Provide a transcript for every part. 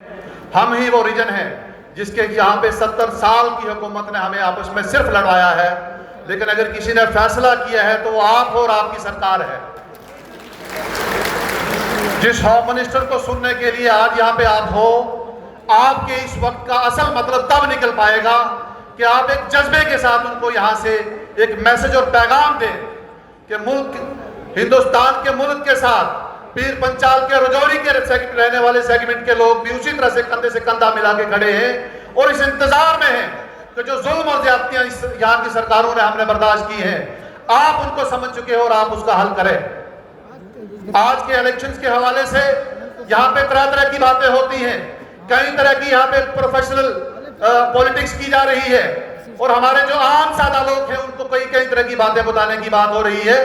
हम ही वो रीजन है जिसके यहाँ पे 70 साल की हुकूमत ने हमें आपस में सिर्फ लड़वाया है, लेकिन अगर किसी ने फैसला किया है तो वो आप हो और आपकी सरकार है। जिस होम मिनिस्टर को सुनने के लिए आज यहाँ पे आप हो, आपके इस वक्त का असल मतलब तब निकल पाएगा कि आप एक जज्बे के साथ उनको यहाँ से एक मैसेज और पैगाम दें कि मुल्क, हिंदुस्तान के मुल्क के साथ पीर पंचाल के रजौरी के रहने वाले सेगमेंट के लोग भी उसी तरह से कंधा मिला के खड़े हैं और इस इंतजार में हैं कि जो जुल्म और ज्यादतियां यहाँ की सरकारों ने हमने बर्दाश्त की हैं, आप उनको समझ चुके हो और आप उसका हल करें। आज के इलेक्शंस के हवाले से यहाँ पे तरह तरह की बातें होती हैं, कई तरह की यहाँ पे प्रोफेशनल पॉलिटिक्स की जा रही है और हमारे जो आम सादा लोग हैं उनको कई कई तरह की बातें बताने की बात हो रही है।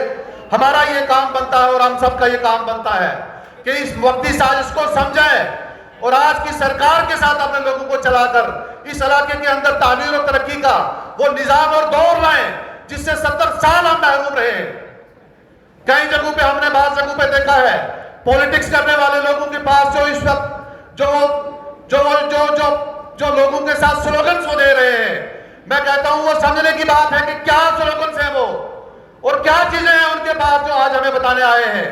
हमारा ये काम बनता है और हम सबका ये काम बनता है कि इस वक्ती साजिश को समझें और आज की सरकार के साथ अपने लोगों को चलाकर इस इलाके के अंदर तामीर और तरक्की का वो निजाम और दौर लाएं जिससे 70 साल हम महरूम रहे हैं। कई जगहों पे हमने बात जगहों पे देखा है पॉलिटिक्स करने वाले लोगों के पास जो इस वक्त जो जो जो जो जो लोगों के साथ स्लोगन्स वो दे रहे हैं, मैं कहता हूं वो समझने की बात है कि क्या स्लोगन्स हैं वो और क्या चीजें हैं उनके पास जो आज हमें बताने आए हैं।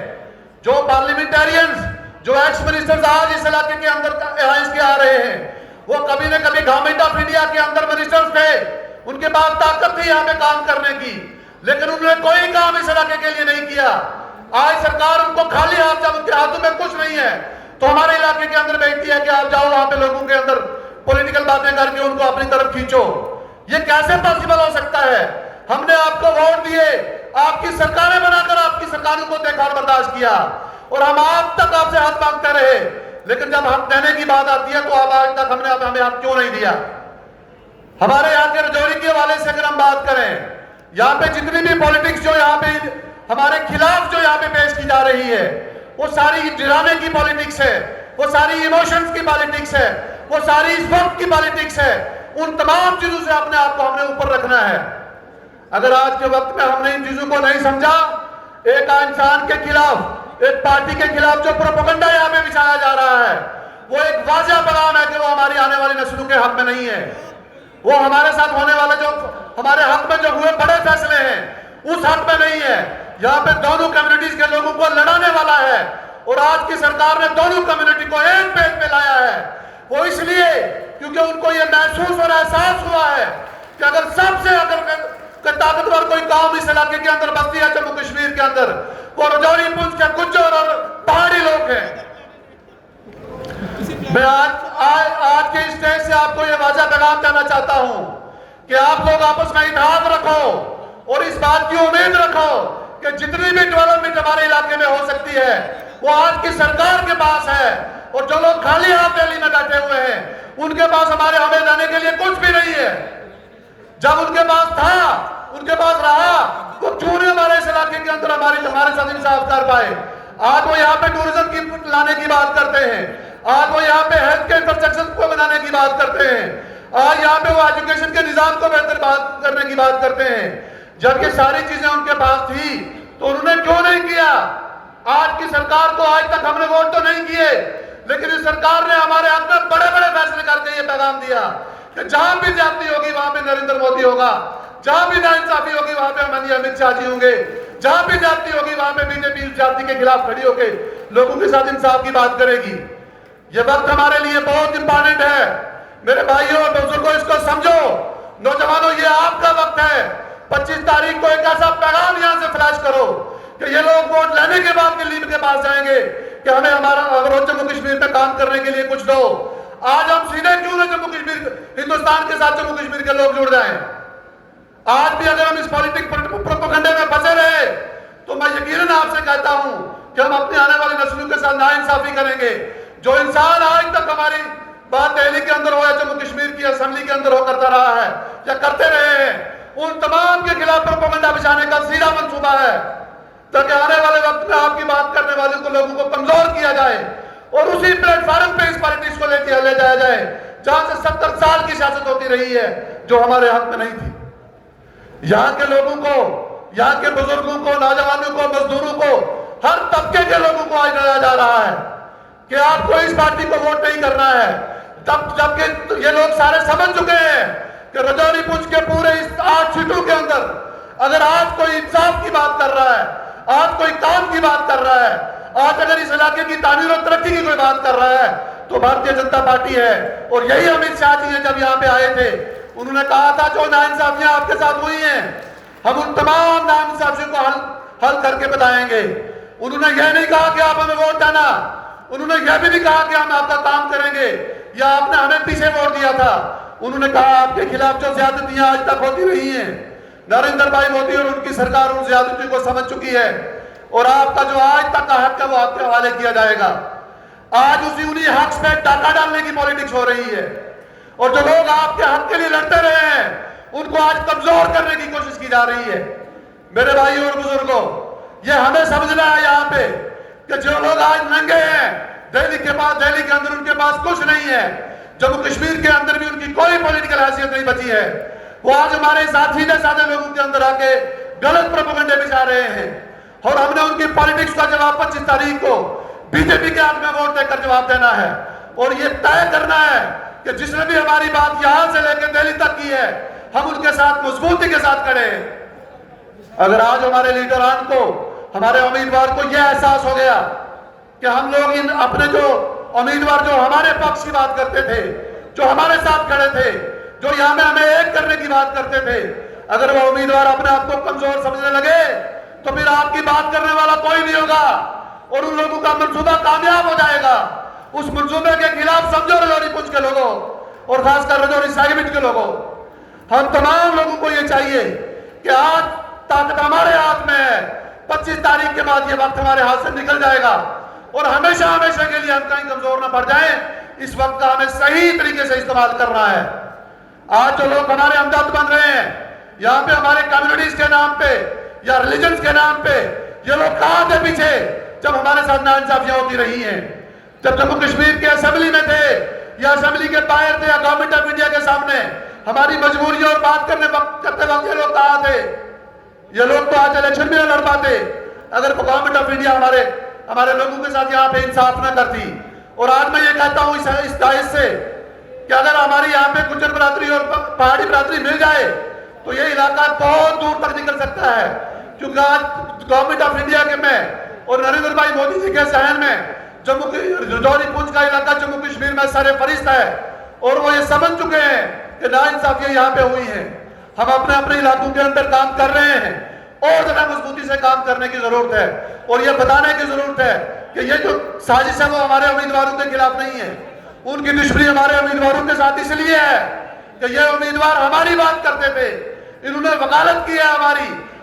जो पार्लियामेंटेरियंस, जो एक्स मिनिस्टर्स आज इस इलाके के अंदर एलायंस के आ रहे हैं, वो कभी न कभी गवर्नमेंट ऑफ इंडिया के अंदर मिनिस्टर्स थे, उनके पास ताकत थी यहाँ पे काम करने की, लेकिन उन्होंने कोई काम इस इलाके के लिए नहीं किया। आज सरकार उनको खाली हाथ, जब उनके हाथों में कुछ नहीं है तो हमारे इलाके के अंदर बेनती है कि आप जाओ वहां पे लोगों के अंदर पॉलिटिकल बातें करके उनको अपनी तरफ खींचो। ये कैसे पॉसिबल हो सकता है? हमने आपको वोट दिए, आपकी सरकारें बनाकर आपकी सरकारों को देखा और बर्दाश्त किया और हम आज तक आपसे हक मांगते रहे, लेकिन जब हक देने की बात आती है तो अब आज तक हमें हक क्यों नहीं दिया? हमारे यहाँ के रजौरी के हवाले से अगर हम बात करें, यहाँ पे जितनी भी पॉलिटिक्स जो यहाँ पे हमारे खिलाफ जो यहाँ पे पेश की जा रही है, वो सारी डराने की पॉलिटिक्स है, वो सारी इमोशंस की पॉलिटिक्स है, वो सारी इस वक्त की पॉलिटिक्स है। उन तमाम चीजों से अपने आप को हमने ऊपर रखना है। अगर आज के वक्त में हमने इन चीजों को नहीं समझा, एक इंसान के खिलाफ, एक पार्टी के खिलाफ जो प्रोपेगेंडा यहाँ पे बिछाया जा रहा है, वो एक वाज़ेह पैगाम है कि वो हमारी आने वाली नस्लों के हक में नहीं है। वो हमारे साथ होने वाले जो हमारे हक में जो हुए बड़े फैसले हैं उस हक में नहीं है। यहाँ पे दोनों कम्युनिटीज के लोगों को लड़ाने वाला है और आज की सरकार ने दोनों कम्युनिटी को एक पेज पे लाया है। वो इसलिए क्योंकि उनको ये महसूस और एहसास हुआ है कि अगर सबसे ताकतवर कोई कौम इस इलाके के अंदर बसती है जम्मू कश्मीर के अंदर, वो रजौरी, पुंछ के गुज्जर और पहाड़ी लोग हैं। मैं आज के स्टेज से आपको ये वाज़ेह पैगाम देना चाहता हूं कि आप लोग आपस में इत्तेहाद रखो और इस बात की उम्मीद रखो कि जितनी भी डेवलपमेंट हमारे इलाके में हो सकती है वो आज की सरकार के पास है और जो लोग खाली हाथ रैली में बैठे हुए हैं उनके पास हमें देने के लिए कुछ भी नहीं है। जब उनके पास था, उनके पास रहा, तो क्यों नहीं हमारे इस इलाके के अंदर हमारे साथ इंसाफ कर पाए? आज वो यहाँ पे टूरिज्म की लाने की बात करते हैं, आज वो यहाँ पे हेल्थ के इंफ्रास्ट्रक्चर को बनाने की बात करते हैं, आज यहाँ पे वो एजुकेशन के निजाम को बेहतर बात करने की बात करते हैं। जबकि सारी चीजें उनके पास थी तो उन्होंने क्यों नहीं किया? आज की सरकार को आज तक हमने वोट तो नहीं किए, लेकिन इस सरकार ने हमारे हक में बड़े बड़े फैसले करके ये पैगाम दिया कि जहां भी जाति होगी वहां पे नरेंद्र मोदी होगा, जहां भी नाइंसाफी होगी वहां पे हमारे अमित शाह जी होंगे, जहां भी जाति होगी वहां पे बीजेपी जाति के खिलाफ खड़ी होकर लोगों के साथ इंसाफ की बात करेगी। ये वक्त हमारे लिए बहुत इंपॉर्टेंट है। मेरे भाइयों और बुजुर्गों, इसको समझो। नौजवानों, ये आपका वक्त है। 25 तारीख को एक ऐसा पैगाम यहां से फ्लैश करो कि ये लोग वोट लेने के बाद दिल्ली के पास जाएंगे कि हमें हमारा जम्मू कश्मीर में काम करने के लिए कुछ दो। आज हम सीधे क्यों ना जम्मू कश्मीर, हिंदुस्तान के साथ जम्मू कश्मीर के लोग जुड़ जाएं। आज भी अगर हम इस प्रोपेगेंडे में फंसे रहे तो मैं यकीनन आपसे कहता हूं कि हम अपनी आने वाली नस्लों के साथ नाइंसाफी करेंगे। जो इंसान आज तक हमारी बात दिल्ली के अंदर हो या जम्मू कश्मीर की असेंबली के अंदर हो करता रहा है या करते रहे हैं, उन तमाम के खिलाफ प्रोपेगेंडा बिछाने का सीधा मंसूबा है ताकि आने वाले वक्त में आपकी बात करने वाले को लोगों को कमजोर किया जाए और उसी प्लेटफॉर्म पे इस पॉलिटिक्स को ले जाया जाए जहां से 70 साल की सियासत होती रही है जो हमारे हक में नहीं थी। यहाँ के लोगों को, यहाँ के बुजुर्गों को, नौजवानों को, मजदूरों को, हर तबके के लोगों को आज डराया जा रहा है कि आपको इस पार्टी को वोट नहीं करना है, जबकि ये लोग सारे समझ चुके हैं कि रजौरी पुंछ के पूरे इस 8 सीटों के अंदर अगर आज कोई इंसाफ की बात कर रहा है, आज कोई काम की बात कर रहा है, आज अगर इस इलाके की तामीर और तरक्की की कोई बात कर रहा है तो भारतीय जनता पार्टी है। और यही अमित शाह जी ने जब यहाँ पे आए थे उन्होंने कहा था जो नाइंसाफियां आपके साथ हुई हैं हम उन तमाम नाइंसाफियों को हल करके बताएंगे। उन्होंने यह नहीं कहा कि आप हमें वोट देना, उन्होंने यह भी नहीं कहा कि हम आपका काम करेंगे या आपने हमें पीछे वोट दिया था। उन्होंने कहा आपके खिलाफ जो ज्यादतियां आज तक होती रही हैं, नरेंद्र भाई मोदी और उनकी सरकार उन ज्यादतियों को समझ चुकी है और आपका जो आज तक का हक है वो आपके हवाले किया जाएगा। आज उन्हीं हक पे डाका डालने की पॉलिटिक्स हो रही है और जो लोग आपके हक के लिए लड़ते रहे हैं उनको आज कमजोर करने की कोशिश की जा रही है। मेरे भाइयों और बुजुर्गों, ये हमें समझना है यहाँ पे कि जो लोग आज नंगे हैं दिल्ली के अंदर उनके पास कुछ नहीं है, जम्मू कश्मीर के अंदर भी उनकी कोई पॉलिटिकल हैसियत नहीं बची है, वो आज हमारे साथी सादे लोगों के अंदर आके गलत प्रोपेगेंडे बिछा रहे हैं और हमने उनकी पॉलिटिक्स का जवाब 25 तारीख को बीजेपी के हाथ में वोट देकर जवाब देना है और ये तय करना है कि जिसने भी हमारी बात यहां से लेकर दिल्ली तक की है हम उनके साथ मजबूती के साथ खड़े हैं। अगर आज हमारे लीडरान को, हमारे उम्मीदवार को यह एहसास हो गया कि हम लोग इन अपने जो उम्मीदवार जो हमारे पक्ष की बात करते थे, जो हमारे साथ खड़े थे, जो यहाँ में हमें एक करने की बात करते थे, अगर वो उम्मीदवार अपने आप को कमजोर समझने लगे तो फिर आपकी बात करने वाला कोई नहीं होगा और उन लोगों का मंसूबा कामयाब हो जाएगा। उस मंसूबे के खिलाफ समझो रजौरी पुंछ के लोगों और खासकर रजौरी सेगमेंट के लोगों, हम तमाम लोगों को ये चाहिए कि आज ताकत हमारे हाथ में है। 25 तारीख के बाद ये वक्त हमारे हाथ से निकल जाएगा और हमेशा हमेशा के लिए हम कहीं कमजोर ना पड़ जाए। इस वक्त का हमें सही तरीके से इस्तेमाल करना है। आज जो लोग हमारे हमदर्द बन रहे हैं यहाँ पे हमारे कम्युनिटीज के नाम पे या रिलीजन्स के नाम पे, ये लोग कहां थे पीछे जब हमारे साथ नाइंसाफियां होती रही हैं? जब जम्मू कश्मीर के असेंबली में थे या असेंबली के बाहर थे या गवर्नमेंट ऑफ इंडिया के सामने हमारी मजबूरी और बात करते वक्त ये लोग कहां थे? ये लोग तो आज इलेक्शन भी लड़ पाते अगर गवर्नमेंट ऑफ इंडिया हमारे लोगों के साथ यहाँ पे इंसाफ ना करती। और आज मैं ये कहता हूँ इस दायित्व से कि अगर हमारी यहाँ पे गुज्जर बरादरी और पहाड़ी बरादरी मिल जाए तो ये इलाका बहुत दूर तक निकल सकता है, क्योंकि आज गवर्नमेंट ऑफ इंडिया के में और नरेंद्र भाई मोदी जी के सहन में रजौरी पुंछ का इलाका जम्मू कश्मीर में सरे फरिश्त है और वो ये समझ चुके हैं कि नाइंसाफियां यहाँ पे हुई हैं। हम अपने अपने इलाकों के अंदर काम कर रहे हैं और ज्यादा मजबूती से काम करने की जरूरत है और ये बताने की जरूरत है कि ये जो साजिश है वो हमारे उम्मीदवारों के खिलाफ नहीं है। उनकी दुश्मनी हमारे उम्मीदवारों के साथ इसलिए है कि ये उम्मीदवार हमारी बात करते थे, इन्होंने वकालत की है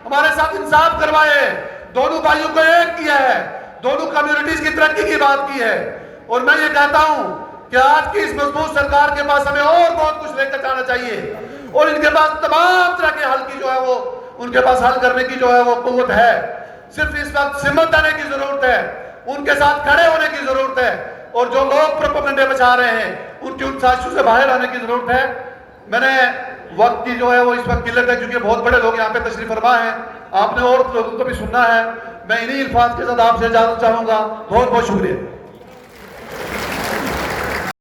हमारे साथ इंसाफ करवाए, दोनों भाइयों को एक किया है, दोनों कम्युनिटीज की तरक्की की बात की है। और मैं ये कहता हूं कि आज की इस मजबूत सरकार के पास हमें और बहुत कुछ लेकर जाना चाहिए और इनके पास तमाम तरह के हल की जो है वो उनके पास हल करने की जो है वो कुव्वत है। सिर्फ इस वक्त हिम्मत देने की जरूरत है, उनके साथ खड़े होने की जरूरत है और जो लोग प्रोपेगेंडे बचा रहे हैं उनकी उन साजिशों से बाहर आने की जरूरत है। मैंने वक्त की जो है वो इस वक्त किल्लत है क्योंकि बहुत बड़े लोग यहाँ पे तशरीफ फरमा है, आपने और लोगों को भी सुनना है। मैं इन्हीं अल्फाज के साथ आपसे इजाजत चाहूंगा। बहुत बहुत शुक्रिया।